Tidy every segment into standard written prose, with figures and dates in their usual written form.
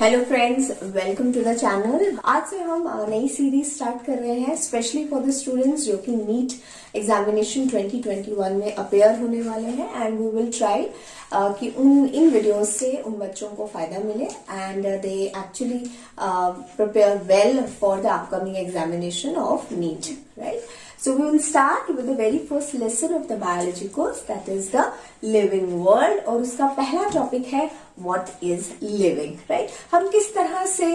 Hello friends, welcome to the channel. आज से हम नई सीरीज स्टार्ट कर रहे हैं स्पेशली फॉर द स्टूडेंट्स जो कि नीट एग्जामिनेशन 2021 में अपेयर होने वाले हैं एंड वी विल ट्राई कि इन वीडियोस से उन बच्चों को फायदा मिले and they actually prepare well for the upcoming examination of NEET, right? So we will start with the very first lesson of the biology course, that is the living world। और उसका पहला topic है what is living, right? हम किस तरह से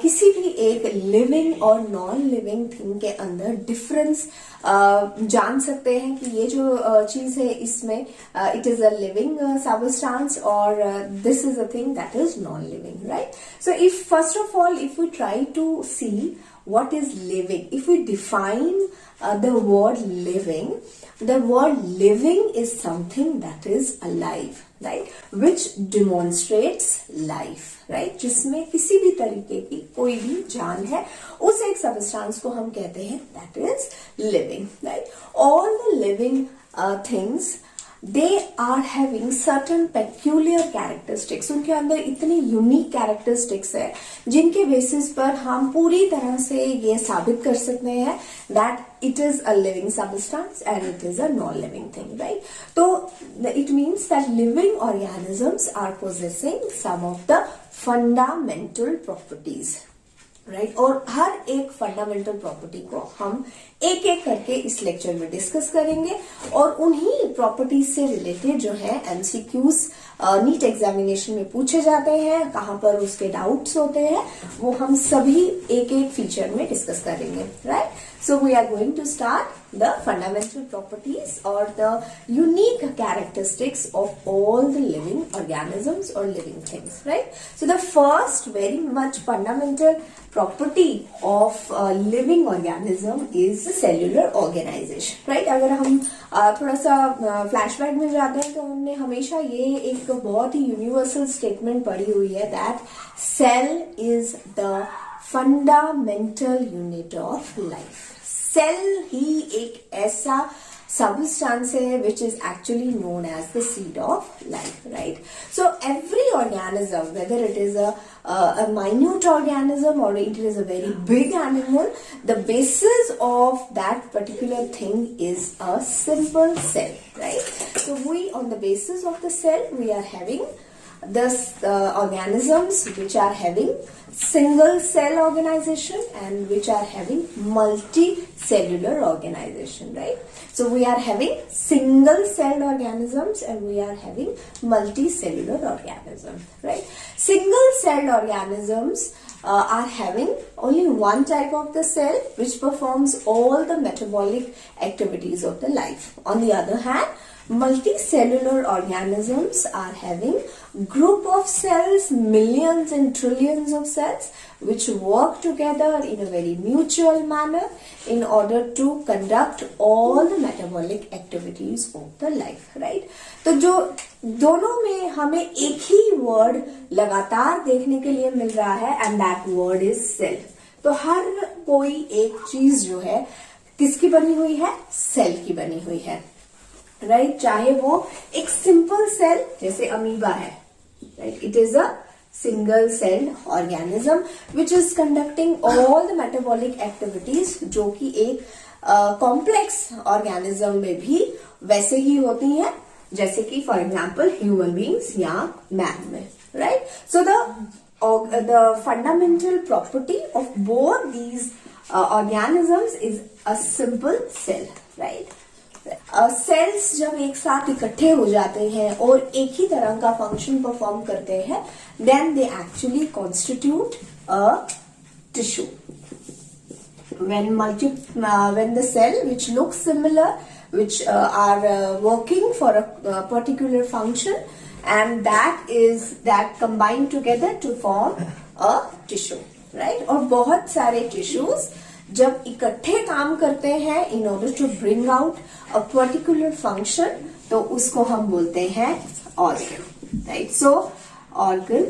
किसी भी एक लिविंग और नॉन लिविंग थिंग के अंदर डिफरेंस जान सकते हैं कि ये जो चीज है इसमें it is a living substance और this is a thing that is non living, right? So if first of all if we try to see what is living, if we define the word living is something that is alive, right? Which demonstrates life, right? जिसमें किसी भी तरीके की कोई भी जान है, उस एक सबस्टेंस को हम कहते हैं that is living, right? All the living things they are having certain peculiar characteristics। उनके अंदर इतनी यूनिक कैरेक्टरिस्टिक्स है जिनके बेसिस पर हम पूरी तरह से ये साबित कर सकते हैं that it is a living substance and it is a non-living thing, right? तो it means that living organisms are possessing some of the fundamental properties, right? और हर एक फंडामेंटल प्रॉपर्टी को हम एक एक करके इस लेक्चर में डिस्कस करेंगे और उन्हीं प्रॉपर्टीज से रिलेटेड जो है एमसीक्यूज नीट एग्जामिनेशन में पूछे जाते हैं, कहां पर उसके डाउट्स होते हैं, वो हम सभी एक एक फीचर में डिस्कस करेंगे, right? So we are going to start the fundamental properties or the unique characteristics of all the living organisms or living things, right? So the first very much fundamental property of living organism is the cellular organization, right? अगर हम थोड़ा सा flashback में जाते हैं तो हमने हमेशा ये एक बहुत ही यूनिवर्सल स्टेटमेंट पढ़ी हुई है that cell is the fundamental unit of life। Cell ही एक ऐसा substance है which is actually known as the seed of life, right? So every organism, whether it is a minute organism or it is a very big animal, the basis of that particular thing is a simple cell, right? So we, on the basis of the cell, we are having the organisms which are having single cell organization and which are having multicellular organization, right? So we are having single cell organisms and we are having multicellular organisms, right? Single celled organisms are having only one type of the cell which performs all the metabolic activities of the life. On the other hand, multicellular organisms are having group of cells, millions and trillions of cells which work together in a very mutual manner in order to conduct all the metabolic activities of the life, right? तो जो दोनों में हमें एक ही word लगातार देखने के लिए मिल रहा है and that word is cell। तो हर कोई एक चीज जो है किसकी बनी हुई है? सेल की बनी हुई है, राइट? चाहे वो एक सिंपल सेल जैसे अमीबा है, right? It is a single celled organism which is conducting all the metabolic activities, जो कि एक कॉम्प्लेक्स ऑर्गेनिज्म में भी वैसे ही होती हैं जैसे कि फॉर एग्जाम्पल ह्यूमन बींग्स या मैन में, right? So the fundamental property of both these organisms is a simple cell, right? Cells जब एक साथ इकट्ठे हो जाते हैं और एक ही तरह का फंक्शन परफॉर्म करते हैं, then they actually constitute a tissue. when the cell which looks similar, which are working for a particular function, and that combine together to form a tissue, right? और बहुत सारे tissues जब इकट्ठे काम करते हैं in order to bring out a particular function, तो उसको हम बोलते हैं organ, right? So organ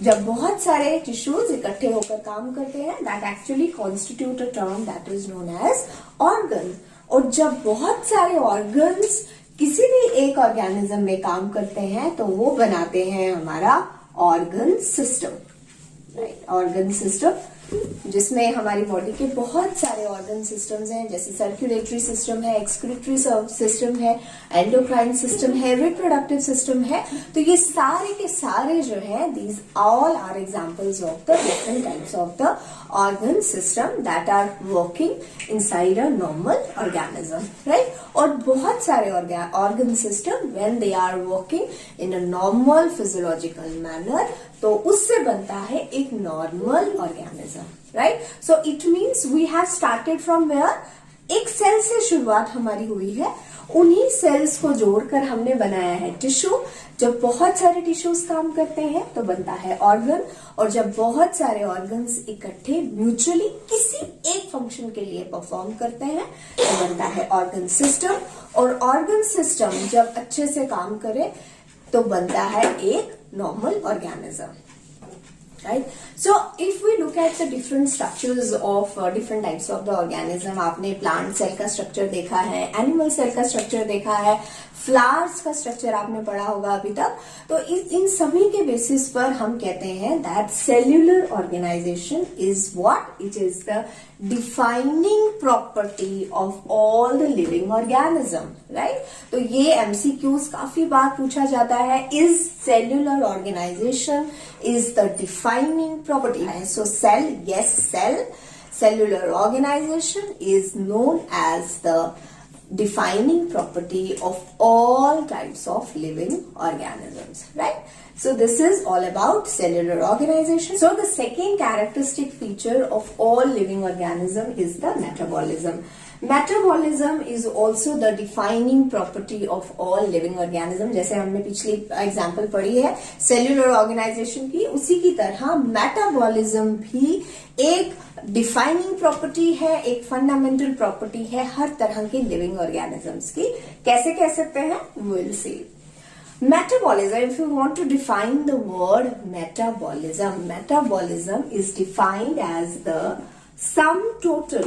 जब बहुत सारे टिश्यूज इकट्ठे होकर काम करते हैं, that actually constitute a term that is known as organ। और जब बहुत सारे organs किसी भी एक ऑर्गेनिज्म में काम करते हैं तो वो बनाते हैं हमारा organ system, right, organ system जिसमें हमारी बॉडी के बहुत सारे ऑर्गन सिस्टम्स हैं, जैसे सर्कुलेटरी सिस्टम है, एक्सक्रीटरी सिस्टम है, एंडोक्राइन सिस्टम है, रिप्रोडक्टिव सिस्टम है। तो ये सारे के सारे जो है, these all are examples of the different types of the organ system that are working inside a normal organism, right. और बहुत सारे organ system when they are working in a normal physiological manner, तो उससे बनता है एक normal organism, right. So it means we have started from where, एक cell से शुरुआत हमारी हुई है, उन्हीं सेल्स को जोड़कर हमने बनाया है टिश्यू। जब बहुत सारे टिश्यूज काम करते हैं तो बनता है ऑर्गन, और जब बहुत सारे ऑर्गन्स इकट्ठे म्यूचुअली किसी एक फंक्शन के लिए परफॉर्म करते हैं तो बनता है ऑर्गन सिस्टम। और ऑर्गन सिस्टम जब अच्छे से काम करे तो बनता है एक normal organism, right? So if we look at the different structures of different types of the organism, आपने plant cell का structure देखा है, animal cell का structure देखा है, फ्लावर्स का स्ट्रक्चर आपने पढ़ा होगा अभी तक। तो इन सभी के बेसिस पर हम कहते हैं that cellular organization is what, it is the defining property of all the living organism, right. तो ये एमसीक्यूज काफी बार पूछा जाता है, is cellular organization is the defining property. So cell, yes, cellular organization is known as the defining property of all types of living organisms, right? So this is all about cellular organization. So the second characteristic feature of all living organism is the metabolism. Metabolism is also the defining property of all living organism. जैसे हमने पिछली example पढ़ी है cellular organisation की, उसी की तरह metabolism भी एक डिफाइनिंग प्रॉपर्टी है, एक फंडामेंटल प्रॉपर्टी है हर तरह के लिविंग ऑर्गेनिजम्स की। कैसे कह सकते हैं, will see. Metabolism, if you want to define the word metabolism is defined as the sum total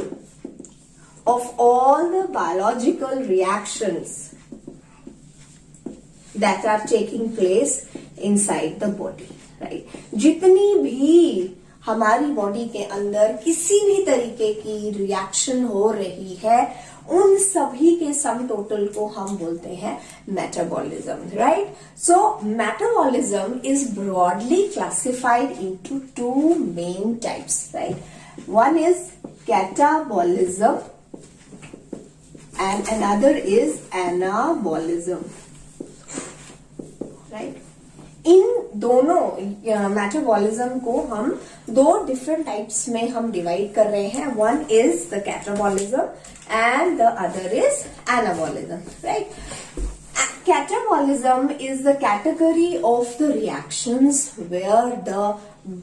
of all the biological reactions that are taking place inside the body, right? जितनी भी हमारी body के अंदर किसी भी तरीके की reaction हो रही है, उन सभी के सम टोटल को हम बोलते हैं metabolism, right. So metabolism is broadly classified into two main types, right. One is catabolism and another is anabolism, right? इन दोनों मेटाबॉलिज्म को हम दो डिफरेंट टाइप्स में हम डिवाइड कर रहे हैं। One is the catabolism and the other is anabolism, right. Catabolism is the category of the reactions where the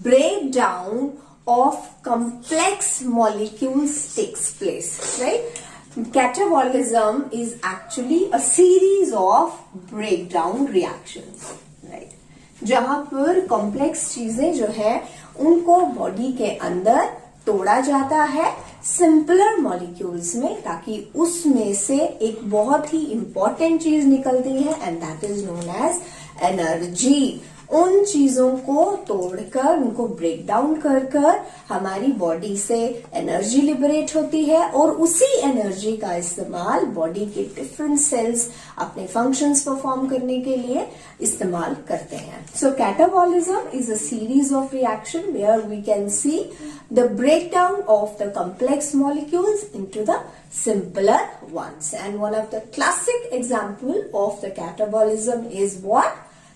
breakdown of complex molecules takes place, right? Catabolism is actually a series of breakdown reactions, right? जहां पर complex चीजें जो है उनको body के अंदर तोड़ा जाता है सिंपलर मॉलिक्यूल्स में, ताकि उसमें से एक बहुत ही इंपॉर्टेंट चीज निकलती है and that is known as energy. उन चीजों को तोड़कर, उनको ब्रेक डाउन कर हमारी बॉडी से एनर्जी लिबरेट होती है और उसी एनर्जी का इस्तेमाल बॉडी के डिफरेंट सेल्स अपने फंक्शंस परफॉर्म करने के लिए इस्तेमाल करते हैं। So catabolism is a series of reaction where we can see the breakdown of the complex molecules into the simpler ones, and one of the classic example of the catabolism is what?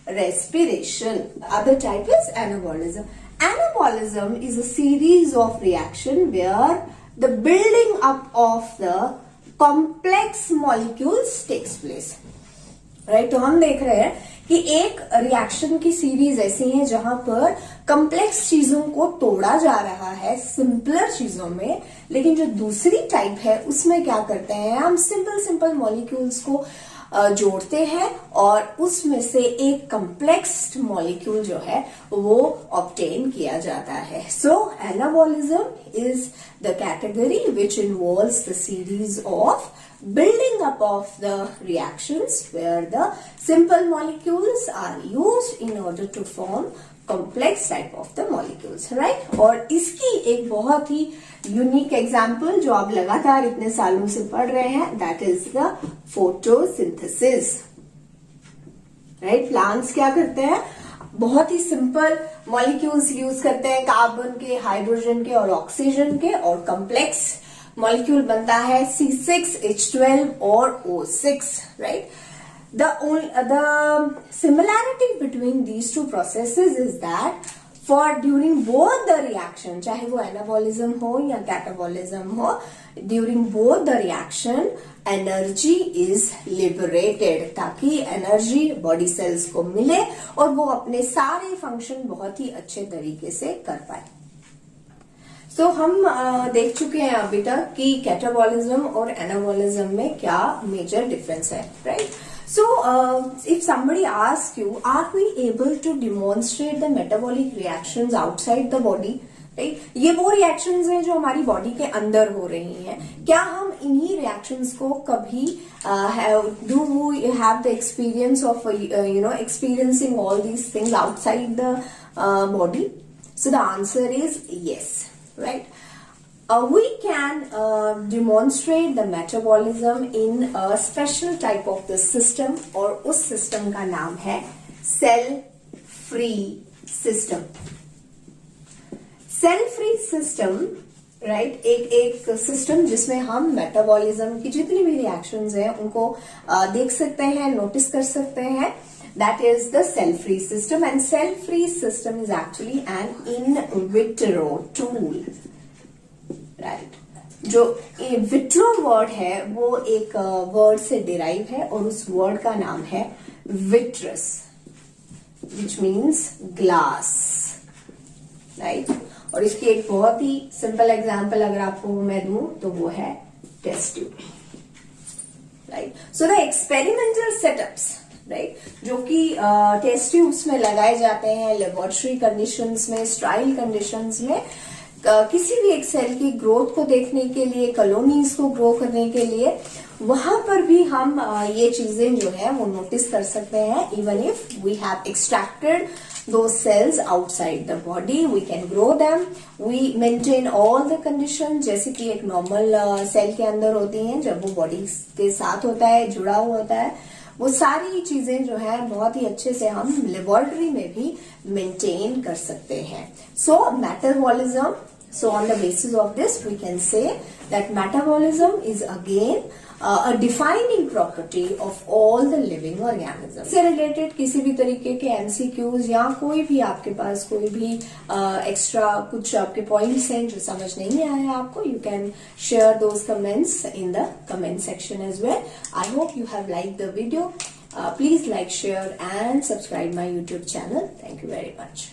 Respiration. Other type is anabolism. Anabolism is a series of reaction where the building up of the complex molecules takes place, right? तो हम देख रहे हैं कि एक reaction की series ऐसी है जहां पर कॉम्प्लेक्स चीजों को तोड़ा जा रहा है सिंपलर चीजों में, लेकिन जो दूसरी टाइप है उसमें क्या करते हैं, हम सिंपल मॉलिक्यूल्स को जोड़ते हैं और उसमें से एक कॉम्प्लेक्स मॉलिक्यूल जो है वो ऑब्टेन किया जाता है। So anabolism is the category which involves the series of building up of the reactions where the simple molecules are used in order to form complex type of the molecules, right. और इसकी एक बहुत ही unique example जो आप लगातार इतने सालों से पढ़ रहे हैं, that is the photosynthesis, right. Plants क्या करते हैं, बहुत ही सिंपल मॉलिक्यूल्स यूज करते हैं, कार्बन के, हाइड्रोजन के और ऑक्सीजन के, और कॉम्प्लेक्स मॉलिक्यूल बनता है C6H12 और O6, right. The similarity between these two processes is that for during both the reaction, चाहे वो anabolism हो या catabolism हो, during both the reaction energy is liberated, ताकि energy body cells को मिले और वो अपने सारे function बहुत ही अच्छे तरीके से कर पाए। तो हम देख चुके हैं अभी तक कि कैटाबॉलिज्म और एनाबॉलिज्म में क्या मेजर डिफरेंस है, right. So, if somebody asks you, are we able to demonstrate the metabolic reactions outside the body? Right? ये वो reactions हैं जो हमारी body के अंदर हो रही हैं। क्या हम इन्हीं reactions को कभी do we have the experience of experiencing all these things outside the body? So the answer is yes, right? We can demonstrate the metabolism in a special type of the system, और उस system का नाम है cell free system. Cell free system, right? एक system जिसमें हम metabolism की जितनी भी reactions हैं उनको देख सकते हैं, notice कर सकते हैं. That is the cell free system, and cell free system is actually an in vitro tool. Right, जो विट्रो वर्ड है वो एक वर्ड से डिराइव है और उस वर्ड का नाम है vitreous, which means glass, right. और इसकी एक बहुत ही सिंपल एग्जांपल अगर आपको मैं दूं तो वो है test tube, right. So the experimental setups, right, जो कि टेस्ट ट्यूब्स में लगाए जाते हैं लेबोरेटरी कंडीशंस में, स्ट्राइल कंडीशंस में, किसी भी एक सेल की ग्रोथ को देखने के लिए, कॉलोनीज को ग्रो करने के लिए, वहां पर भी हम ये चीजें जो है वो नोटिस कर सकते हैं। Even if we have extracted those cells outside the body, we can grow them, we maintain all the conditions जैसे कि एक नॉर्मल सेल के अंदर होती हैं, जब वो बॉडी के साथ होता है, जुड़ा हुआ होता है, वो सारी चीजें जो है बहुत ही अच्छे से हम लेबोरेटरी में भी मेंटेन कर सकते हैं। सो metabolism, so on the basis of this we can say that metabolism is again a defining property of all the living organisms. इससे रिलेटेड किसी भी तरीके के MCQs या कोई भी आपके पास कोई भी एक्स्ट्रा कुछ आपके पॉइंट्स हैं जो समझ नहीं आया है आपको, you can share those comments in the comment section as well. I hope you have liked the video. Please like, share and subscribe my YouTube channel. Thank you very much.